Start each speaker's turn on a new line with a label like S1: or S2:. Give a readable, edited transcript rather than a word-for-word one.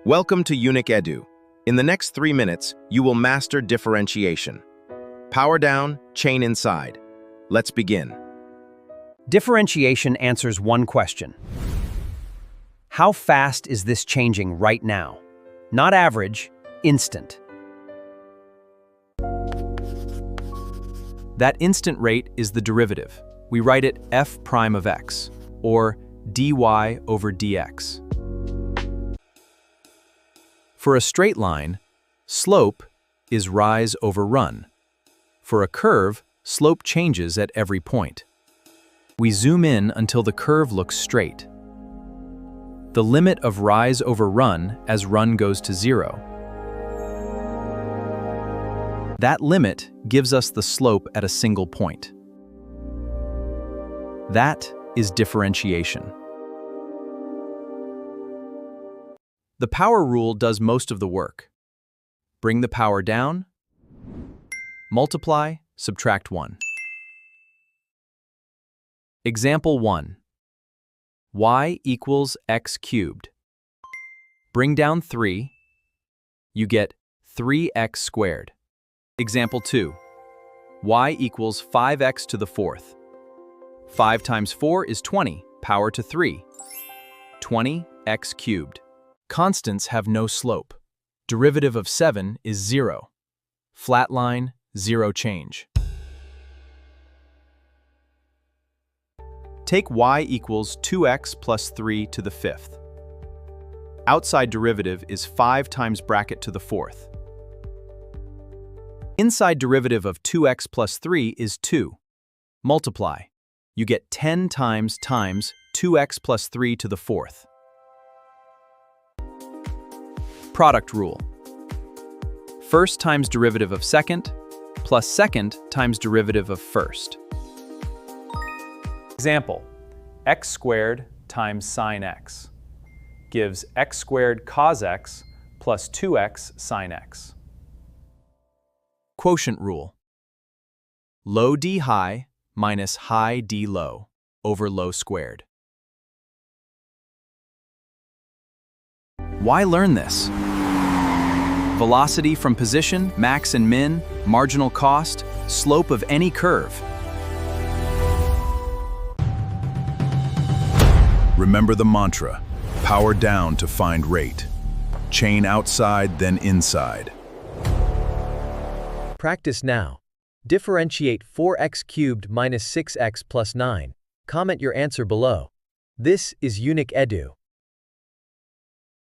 S1: Welcome to Unic Edu. In the next 3 minutes, you will master differentiation. Power down, chain inside. Let's begin.
S2: Differentiation answers one question. How fast is this changing right now? Not average, instant. That instant rate is the derivative. We write it f prime of x, or dy over dx. For a straight line, slope is rise over run. For a curve, slope changes at every point. We zoom in until the curve looks straight. The limit of rise over run as run goes to 0. That limit gives us the slope at a single point. That is differentiation. The power rule does most of the work. Bring the power down, multiply, subtract 1. Example 1. Y equals x cubed. Bring down 3, you get 3x squared. Example 2. Y equals 5x to the fourth. 5 times 4 is 20, power to 3. 20x cubed. Constants have no slope. Derivative of 7 is 0. Flat line, 0 change. Take y equals 2x plus 3 to the fifth. Outside derivative is 5 times bracket to the fourth. Inside derivative of 2x plus 3 is 2. Multiply. You get 10 times 2x plus 3 to the fourth. Product rule. First times derivative of second plus second times derivative of first. Example, x squared times sine x gives x squared cos x plus 2x sine x. Quotient rule. Low d high minus high d low over low squared. Why learn this? Velocity from position, max and min, marginal cost, slope of any curve.
S3: Remember the mantra, power down to find rate. Chain outside, then inside.
S4: Practice now. Differentiate 4x cubed minus 6x plus 9. Comment your answer below. This is Unic Edu.